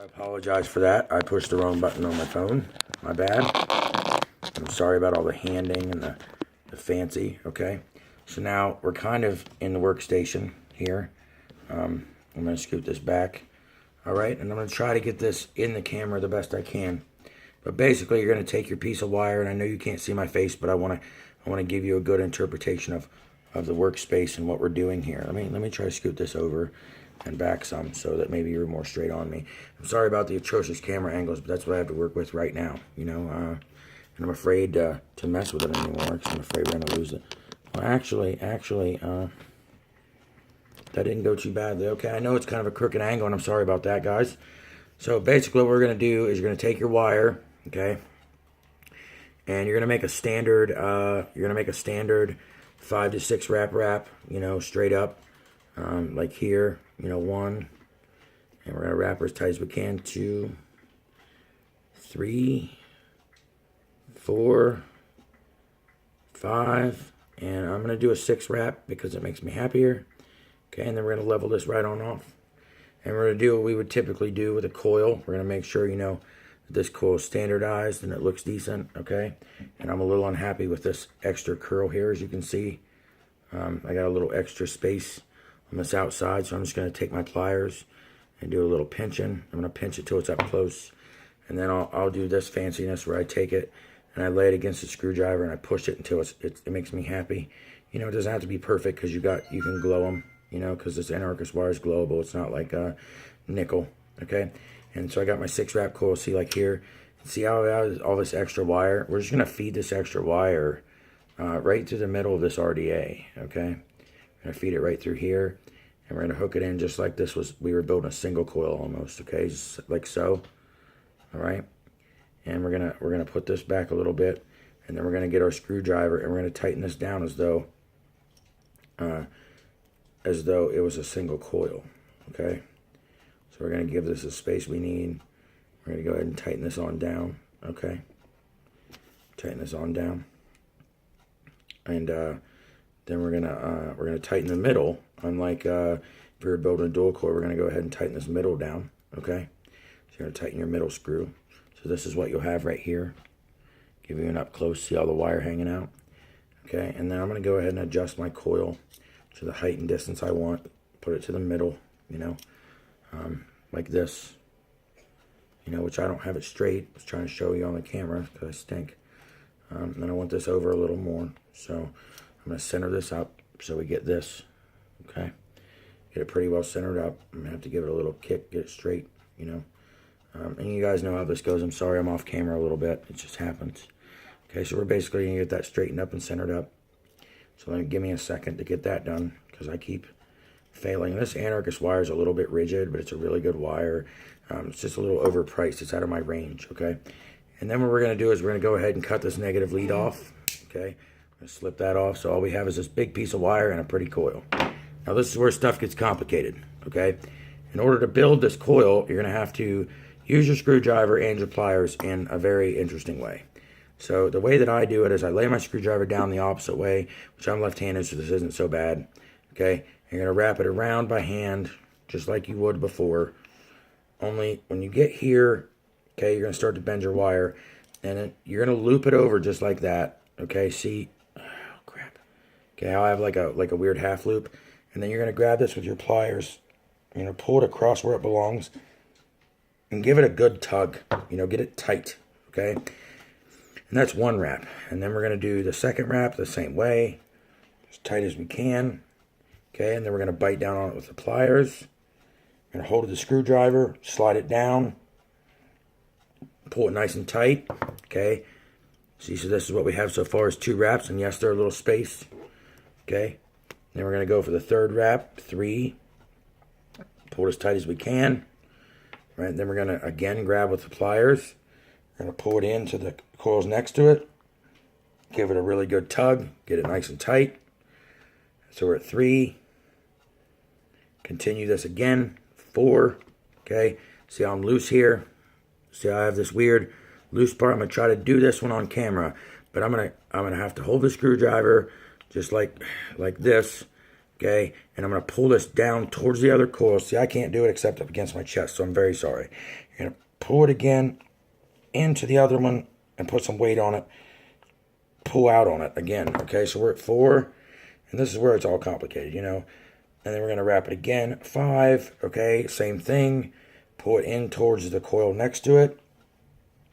apologize for that. I pushed the wrong button on my phone. My bad. I'm sorry about all the handing and the fancy, okay? So now we're kind of in the workstation here. I'm going to scoot this back. All right, and I'm going to try to get this in the camera the best I can. But basically, you're going to take your piece of wire, and I know you can't see my face, but I want to give you a good interpretation of the workspace and what we're doing here. Let me try to scoot this over and back some so that maybe you're more straight on me. I'm sorry about the atrocious camera angles, but that's what I have to work with right now, you know. And I'm afraid to mess with it anymore because I'm afraid we're going to lose it. Well, actually, that didn't go too badly. Okay, I know it's kind of a crooked angle, and I'm sorry about that, guys. So basically what we're going to do is you're going to take your wire, okay, and you're going to make a standard, 5 to 6 wrap, you know, straight up, like here, you know, 1, and we're going to wrap her as tight as we can, 2, 3, 4, 5, and I'm going to do a 6 wrap because it makes me happier. Okay, and then we're going to level this right on off. And we're going to do what we would typically do with a coil. We're going to make sure, you know, that this coil is standardized and it looks decent, okay? And I'm a little unhappy with this extra curl here, as you can see. I got a little extra space on this outside, so I'm just going to take my pliers and do a little pinching. I'm going to pinch it till it's up close. And then I'll do this fanciness where I take it and I lay it against the screwdriver and I push it until it makes me happy. You know, it doesn't have to be perfect because you can glow them. You know, because this anarchist wire is glowable. It's not like nickel, okay? And so I got my 6 wrap coil. See, like here, see how all this extra wire? We're just going to feed this extra wire right through the middle of this RDA, okay? I'm going to feed it right through here, and we're going to hook it in just like we were building a single coil almost, okay? Just like so, all right? And we're gonna put this back a little bit, and then we're going to get our screwdriver, and we're going to tighten this down as though it was a single coil, okay? So we're going to give this the space we need. We're going to go ahead and tighten this on down, okay? Tighten this on down. And then we're gonna tighten the middle. Unlike if we were building a dual coil, we're going to go ahead and tighten this middle down, okay? So you're going to tighten your middle screw. So this is what you'll have right here. Give you an up close, see all the wire hanging out, okay? And then I'm going to go ahead and adjust my coil to the height and distance I want. Put it to the middle, you know, like this, you know, which I don't have it straight. I was trying to show you on the camera because I stink. And then I want this over a little more. So I'm going to center this up so we get this, okay? Get it pretty well centered up. I'm going to have to give it a little kick, get it straight, you know. And you guys know how this goes. I'm sorry I'm off camera a little bit. It just happens. Okay, so we're basically going to get that straightened up and centered up. So give me a second to get that done because I keep failing. This anarchist wire is a little bit rigid, but it's a really good wire. It's just a little overpriced. It's out of my range, okay? And then what we're going to do is we're going to go ahead and cut this negative lead off, okay? I'm going to slip that off. So all we have is this big piece of wire and a pretty coil. Now this is where stuff gets complicated, okay? In order to build this coil, you're going to have to use your screwdriver and your pliers in a very interesting way. So the way that I do it is I lay my screwdriver down the opposite way, which I'm left-handed, so this isn't so bad, okay? You're going to wrap it around by hand, just like you would before. Only when you get here, okay, you're going to start to bend your wire, and then you're going to loop it over just like that, okay? See, oh, crap. Okay, I'll have like a weird half loop, and then you're going to grab this with your pliers, you know, pull it across where it belongs, and give it a good tug, you know, get it tight, okay? And that's one wrap. And then we're going to do the second wrap the same way, as tight as we can. Okay, and then we're going to bite down on it with the pliers. We're going to hold the screwdriver, slide it down, pull it nice and tight. Okay, see, so this is what we have so far is 2 wraps, and yes, they're a little spaced. Okay, then we're going to go for the third wrap, 3. Pull it as tight as we can. Right, then we're going to again grab with the pliers. We're going to pull it into the coils next to it. Give it a really good tug. Get it nice and tight. So we're at 3. Continue this again. 4. Okay. See how I'm loose here? See how I have this weird loose part? I'm going to try to do this one on camera. But I'm gonna have to hold the screwdriver just like this. Okay. okay? And I'm going to pull this down towards the other coil. See, I can't do it except up against my chest, so I'm very sorry. You're going to pull it again into the other one and put some weight on it. Pull out on it again, okay? So we're at 4, and this is where it's all complicated, you know? And then we're going to wrap it again, 5, okay? Same thing. Pull it in towards the coil next to it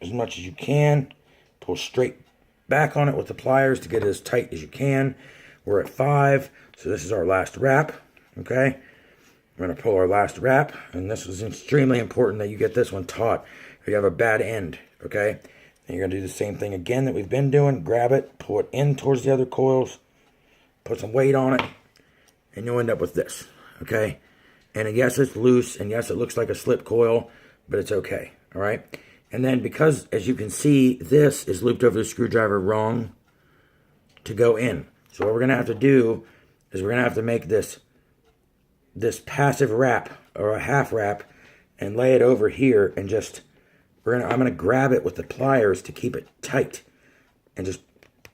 as much as you can. Pull straight back on it with the pliers to get it as tight as you can. We're at 5, so this is our last wrap, okay? We're going to pull our last wrap, and this is extremely important that you get this one taut. If you have a bad end, okay? And you're going to do the same thing again that we've been doing. Grab it, pull it in towards the other coils, put some weight on it, and you'll end up with this, okay? And yes, it's loose, and yes, it looks like a slip coil, but it's okay, all right? And then because, as you can see, this is looped over the screwdriver wrong to go in. So what we're going to have to do is we're going to have to make this passive wrap or a half wrap and lay it over here and just, I'm going to grab it with the pliers to keep it tight and just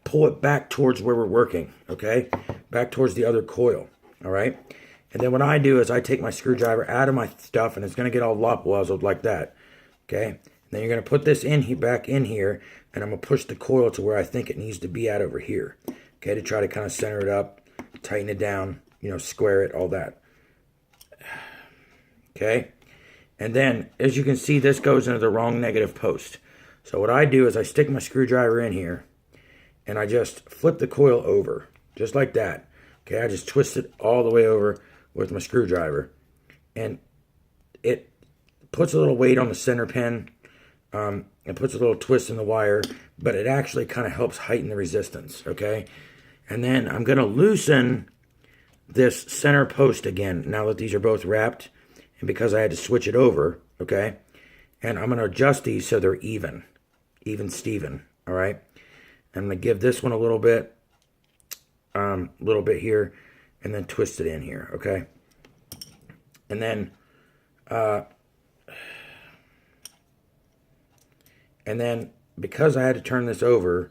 pull it back towards where we're working, okay? Back towards the other coil, all right? And then what I do is I take my screwdriver out of my stuff and it's going to get all lop-wuzzled like that, okay? Then you're going to put this back in here, and I'm going to push the coil to where I think it needs to be at over here. Okay, to try to kind of center it up, tighten it down, you know, square it, all that. Okay, and then, as you can see, this goes into the wrong negative post. So what I do is I stick my screwdriver in here, and I just flip the coil over, just like that. Okay, I just twist it all the way over with my screwdriver. And it puts a little weight on the center pin. It puts a little twist in the wire, but it actually kind of helps heighten the resistance, okay? And then I'm going to loosen this center post again, now that these are both wrapped, and because I had to switch it over, okay? And I'm going to adjust these so they're even Steven, all right? I'm going to give this one a little bit here, and then twist it in here, okay? And then, because I had to turn this over,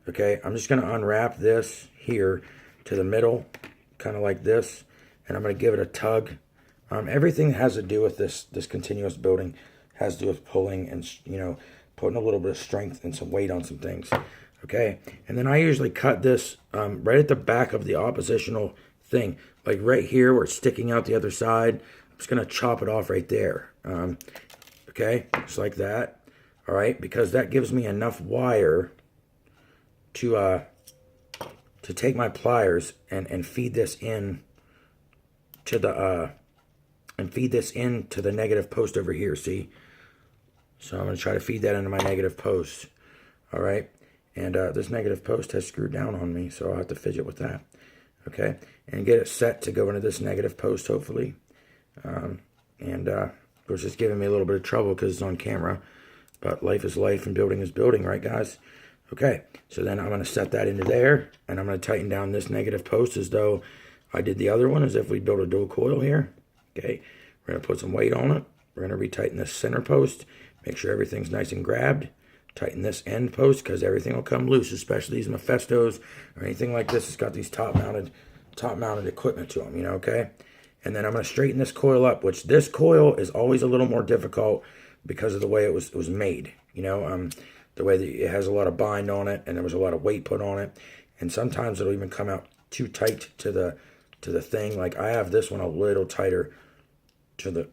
okay, I'm just going to unwrap this here to the middle, kind of like this, and I'm going to give it a tug. Everything that has to do with this continuous building has to do with pulling and, you know, putting a little bit of strength and some weight on some things, okay? And then I usually cut this right at the back of the oppositional thing, like right here where it's sticking out the other side. I'm just going to chop it off right there, okay, just like that. All right, because that gives me enough wire to take my pliers and feed this in to the negative post over here. See, so I'm going to try to feed that into my negative post. All right, and this negative post has screwed down on me, so I'll have to fidget with that. Okay, and get it set to go into this negative post, hopefully. Of course, it's giving me a little bit of trouble because it's on camera. But life is life and building is building, right, guys? Okay, so then I'm going to set that into there, and I'm going to tighten down this negative post as though I did the other one, as if we built a dual coil here. Okay, we're going to put some weight on it. We're going to retighten this center post, make sure everything's nice and grabbed. Tighten this end post because everything will come loose, especially these Mephistos or anything like this. It's got these top-mounted equipment to them, you know, okay? And then I'm going to straighten this coil up, which this coil is always a little more difficult because of the way it was made, you know, the way that it has a lot of bind on it, and there was a lot of weight put on it, and sometimes it'll even come out too tight to the thing. Like I have this one a little tighter to the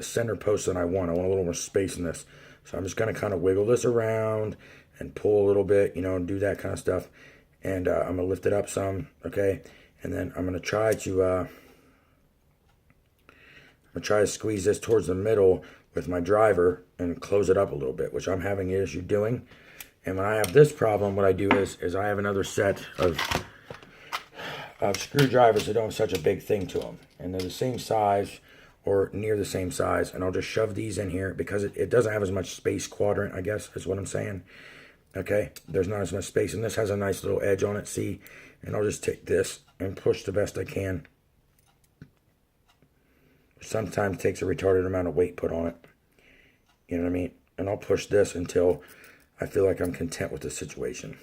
center post than I want. I want a little more space in this, so I'm just gonna kind of wiggle this around and pull a little bit, you know, and do that kind of stuff. And I'm gonna lift it up some, okay, and then I'm gonna try to. I'm going to try to squeeze this towards the middle with my driver and close it up a little bit, which I'm having an issue doing. And when I have this problem, what I do is I have another set of screwdrivers that don't have such a big thing to them. And they're the same size or near the same size. And I'll just shove these in here because it doesn't have as much space quadrant, I guess is what I'm saying. Okay, there's not as much space. And this has a nice little edge on it, see? And I'll just take this and push the best I can. Sometimes takes a retarded amount of weight put on it. You know what I mean? And I'll push this until I feel like I'm content with the situation.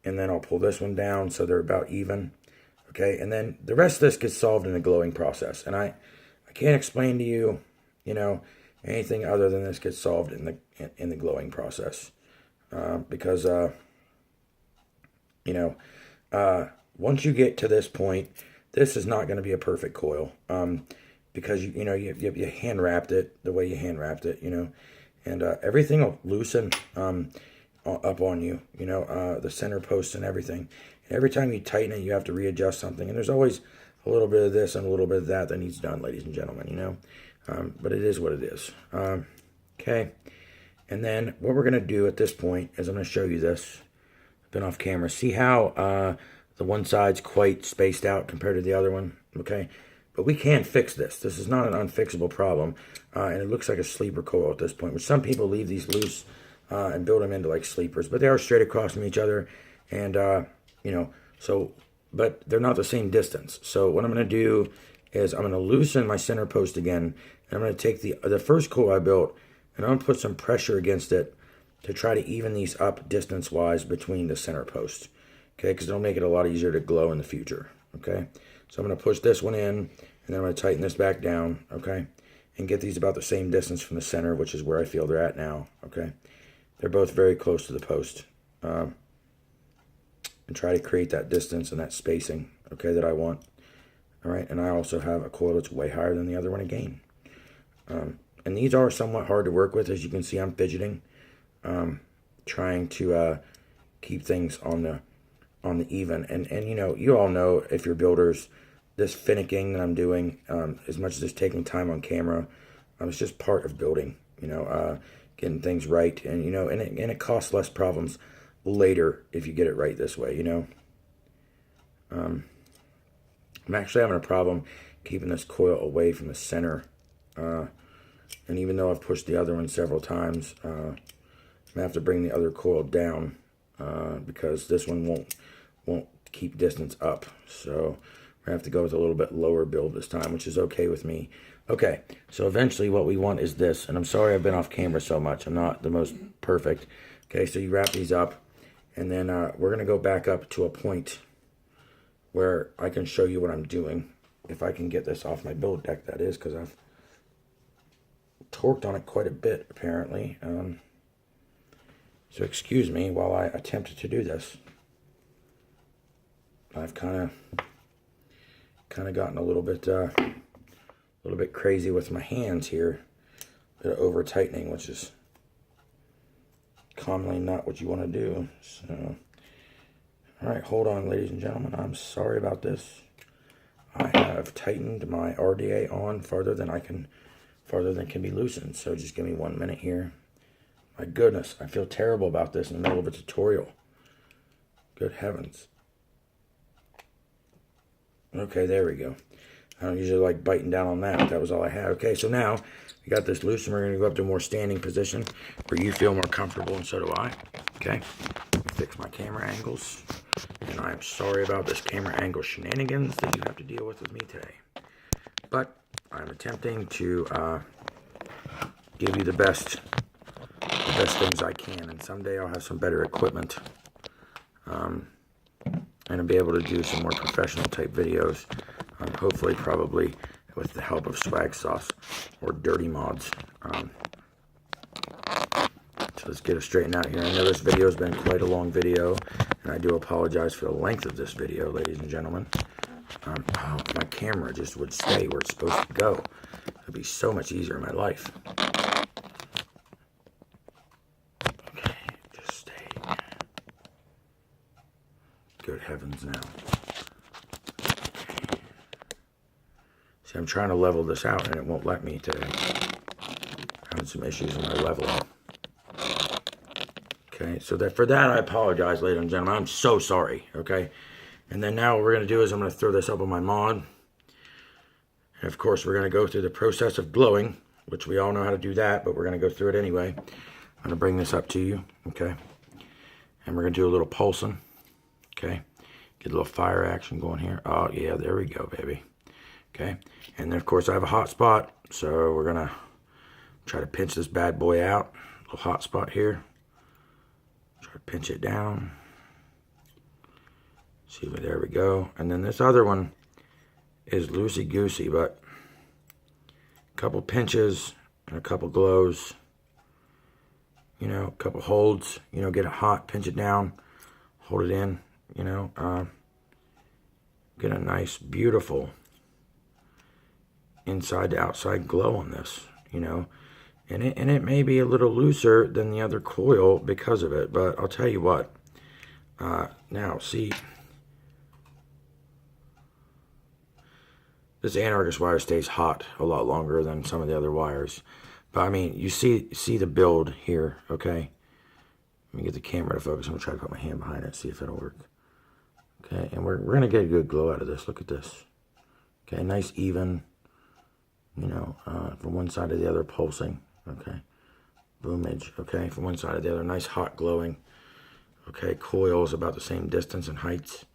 and then I'll pull this one down so they're about even. Okay, and then the rest of this gets solved in the glowing process. And I can't explain to you, you know, anything other than this gets solved in the glowing process. Because, you know, once you get to this point, this is not going to be a perfect coil. Because, you know, you hand wrapped it the way you hand wrapped it, you know. And everything will loosen up on you, you know, the center posts and everything. And every time you tighten it, you have to readjust something. And there's always a little bit of this and a little bit of that needs done, ladies and gentlemen, you know. But it is what it is. Okay. And then what we're going to do at this point is I'm going to show you this. I've been off camera. See how the one side's quite spaced out compared to the other one? Okay. But we can fix this. This is not an unfixable problem. And it looks like a sleeper coil at this point, which some people leave these loose and build them into like sleepers. But they are straight across from each other. And, you know, so, but they're not the same distance. So what I'm going to do is I'm going to loosen my center post again. And I'm going to take the first coil I built and I'm going to put some pressure against it to try to even these up distance-wise between the center posts. Okay, because it'll make it a lot easier to glow in the future. Okay, so I'm going to push this one in, and then I'm going to tighten this back down. Okay, and get these about the same distance from the center, which is where I feel they're at now. Okay, they're both very close to the post. And try to create that distance and that spacing, okay, that I want. All right, and I also have a coil that's way higher than the other one again. And these are somewhat hard to work with. As you can see, I'm fidgeting, trying to keep things on the even. And you know, you all know, if you're builders, this finicking that I'm doing, as much as it's taking time on camera, it's just part of building. You know, getting things right, and you know, and it costs less problems later if you get it right this way. You know, I'm actually having a problem keeping this coil away from the center. And even though I've pushed the other one several times, I'm going to have to bring the other coil down because this one won't keep distance up. So we're going to have to go with a little bit lower build this time, which is okay with me. Okay, so eventually what we want is this. And I'm sorry I've been off camera so much. I'm not the most perfect. Okay, so you wrap these up. And then we're going to go back up to a point where I can show you what I'm doing. If I can get this off my build deck, that is, because I've torqued on it quite a bit, apparently. So excuse me while I attempt to do this. I've kind of gotten a little bit crazy with my hands here. A bit of over tightening, which is commonly not what you want to do. So, all right, hold on, ladies and gentlemen. I'm sorry about this. I have tightened my RDA on farther than can be loosened. So just give me 1 minute here. My goodness, I feel terrible about this in the middle of a tutorial. Good heavens. Okay, there we go. I don't usually like biting down on that, but that was all I had. Okay, so now we got this loose, and we're going to go up to a more standing position where you feel more comfortable, and so do I. Okay, fix my camera angles. And I am sorry about this camera angle shenanigans that you have to deal with me today. But I'm attempting to give you the best things I can. And someday I'll have some better equipment. And I'll be able to do some more professional type videos. Hopefully, probably with the help of Swag Sauce or Dirty Mods. So let's get it straightened out here. I know this video has been quite a long video, and I do apologize for the length of this video, ladies and gentlemen. Oh, my camera just would stay where it's supposed to go. It would be so much easier in my life. Okay, just stay. Good heavens now. Okay. See, I'm trying to level this out, and it won't let me today. Having some issues with my leveling. Okay, so for that, I apologize, ladies and gentlemen. I'm so sorry, okay? And then now what we're going to do is I'm going to throw this up on my mod. And of course, we're going to go through the process of glowing, which we all know how to do that, but we're going to go through it anyway. I'm going to bring this up to you, okay? And we're going to do a little pulsing, okay? Get a little fire action going here. Oh, yeah, there we go, baby. Okay, and then, of course, I have a hot spot, so we're going to try to pinch this bad boy out. A little hot spot here. Try to pinch it down. See, there we go. And then this other one is loosey-goosey, but a couple pinches and a couple glows, you know, a couple holds, you know, get it hot, pinch it down, hold it in, you know, get a nice, beautiful inside to outside glow on this, you know. And it may be a little looser than the other coil because of it, but I'll tell you what. Now, see, this anarchist wire stays hot a lot longer than some of the other wires. But, I mean, you see the build here, okay? Let me get the camera to focus. I'm going to try to put my hand behind it, see if it'll work. Okay, and we're going to get a good glow out of this. Look at this. Okay, nice even, you know, from one side to the other, pulsing. Okay, boomage. Okay, from one side to the other, nice hot glowing. Okay, coils about the same distance and heights.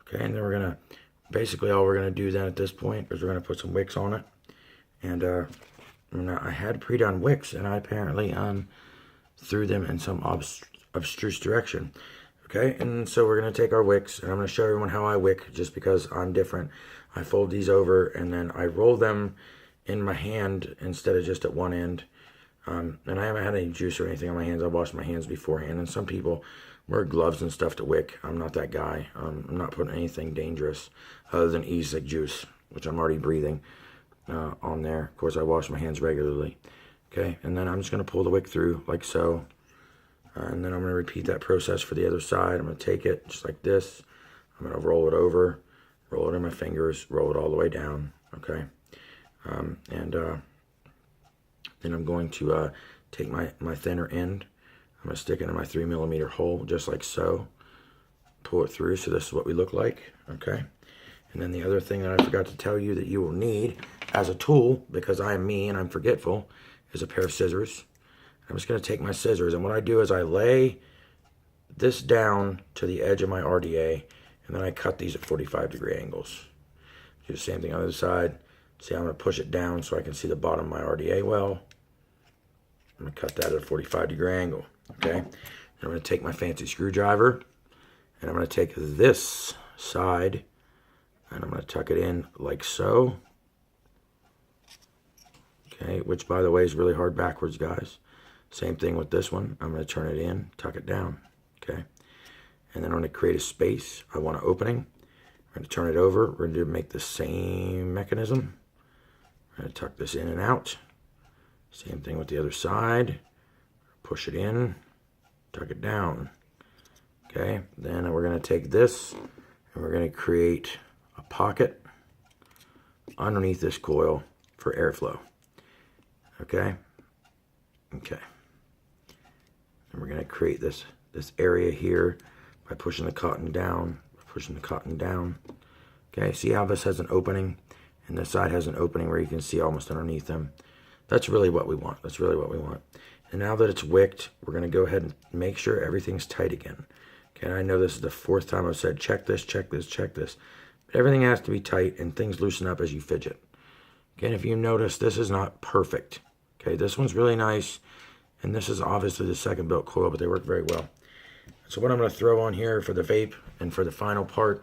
Okay, and then we're going to, basically all we're going to do then at this point is we're going to put some wicks on it. And I had pre-done wicks, and I apparently threw them in some obstruse direction. Okay, and so we're going to take our wicks, and I'm going to show everyone how I wick, just because I'm different. I fold these over, and then I roll them in my hand instead of just at one end. And I haven't had any juice or anything on my hands. I washed my hands beforehand, and some people wear gloves and stuff to wick. I'm not that guy. I'm not putting anything dangerous other than e-cig juice, which I'm already breathing on there. Of course, I wash my hands regularly. Okay, and then I'm just going to pull the wick through like so. And then I'm going to repeat that process for the other side. I'm going to take it just like this. I'm going to roll it over, roll it in my fingers, roll it all the way down. Okay, then I'm going to take my thinner end. I'm going to stick it in my 3mm hole, just like so. Pull it through, so this is what we look like, okay? And then the other thing that I forgot to tell you that you will need as a tool, because I am me and I'm forgetful, is a pair of scissors. I'm just going to take my scissors, and what I do is I lay this down to the edge of my RDA, and then I cut these at 45-degree angles. Do the same thing on the other side. See, I'm going to push it down so I can see the bottom of my RDA well. I'm going to cut that at a 45-degree angle, okay? And I'm going to take my fancy screwdriver, and I'm going to take this side, and I'm going to tuck it in like so. Okay, which, by the way, is really hard backwards, guys. Same thing with this one. I'm going to turn it in, tuck it down, okay? And then I'm going to create a space. I want an opening. I'm going to turn it over. We're going to make the same mechanism. I'm going to tuck this in and out. Same thing with the other side. Push it in, tuck it down. Okay, then we're going to take this and we're going to create a pocket underneath this coil for airflow. Okay, okay. And we're going to create this area here by pushing the cotton down, Okay, see how this has an opening, and this side has an opening where you can see almost underneath them. That's really what we want. That's really what we want. And now that it's wicked, we're going to go ahead and make sure everything's tight again. Okay, and I know this is the 4th time I've said check this, check this, check this. But everything has to be tight, and things loosen up as you fidget. Okay, and if you notice, this is not perfect. Okay, this one's really nice, and this is obviously the second built coil, but they work very well. So what I'm going to throw on here for the vape and for the final part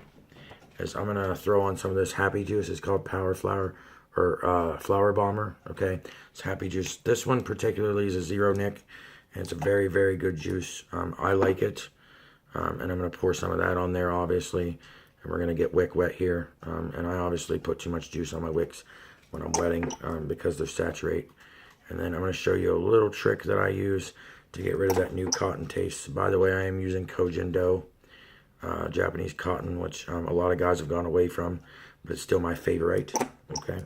is I'm going to throw on some of this Happy Juice. It's called Power Flower, or Flower Bomber, okay? It's Happy Juice. This one particularly is a 0 nic, and it's a very, very good juice. I like it, and I'm going to pour some of that on there, obviously, and we're going to get wick wet here, and I obviously put too much juice on my wicks when I'm wetting because they're saturate. And then I'm going to show you a little trick that I use to get rid of that new cotton taste. By the way, I am using Kojin Do, Japanese cotton, which a lot of guys have gone away from, but it's still my favorite, okay?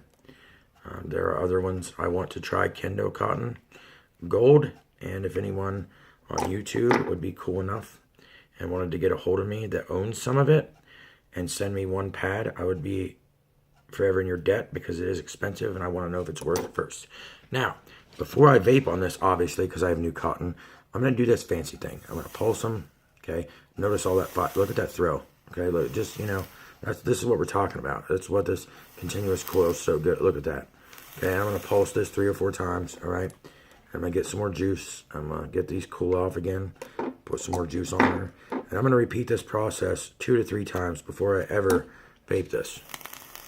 There are other ones. I want to try Kendo Cotton Gold, and if anyone on YouTube would be cool enough and wanted to get a hold of me that owns some of it and send me one pad, I would be forever in your debt because it is expensive, and I want to know if it's worth it first. Now, before I vape on this, obviously, because I have new cotton, I'm going to do this fancy thing. I'm going to pulse them, okay? Notice all that fire. Look at that throw, okay? Look, just, you know, this is what we're talking about. That's what this continuous coil is so good. Look at that. Okay, I'm going to pulse this 3 or 4 times, all right? I'm going to get some more juice. I'm going to get these cool off again, put some more juice on there, and And I'm going to repeat this process 2 to 3 times before I ever vape this.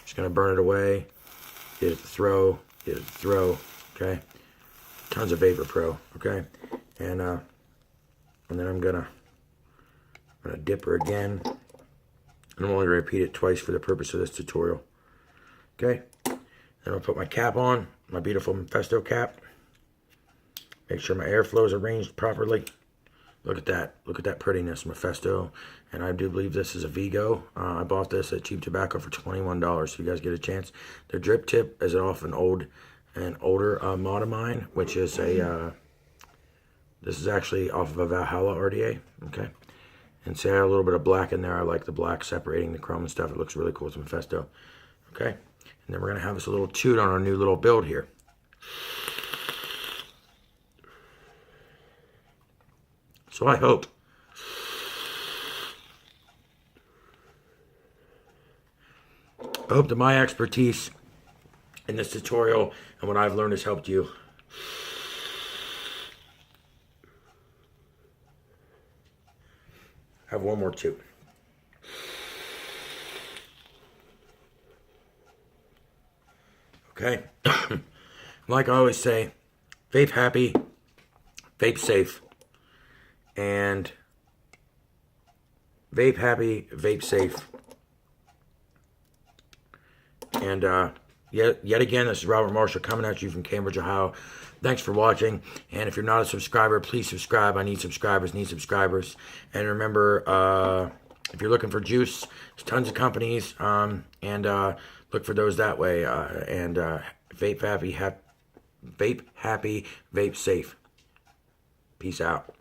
Just going to burn it away, get it to throw, okay? Tons of Vapor Pro, okay? And then I'm gonna dip her again. And I'm only gonna repeat it twice for the purpose of this tutorial. Okay? Then I'll put my cap on, my beautiful Mephisto cap. Make sure my airflow is arranged properly. Look at that. Look at that prettiness, Mephisto. And I do believe this is a Vigo. I bought this at Cheap Tobacco for $21, so you guys get a chance. The drip tip is off an older mod of mine, which is a, this is actually off of a Valhalla RDA, okay? And see, I have a little bit of black in there. I like the black separating the chrome and stuff. It looks really cool with Mephisto, okay? And then we're gonna have us a little toot on our new little build here. So I hope that my expertise in this tutorial and what I've learned has helped you. Have one more toot. Okay? Like I always say, vape happy, vape safe. And vape happy, vape safe. And yet again, this is Robert Marshall coming at you from Cambridge, Ohio. Thanks for watching. And if you're not a subscriber, please subscribe. I need subscribers, And remember, if you're looking for juice, there's tons of companies. And look for those that way. Vape happy, vape safe. Peace out.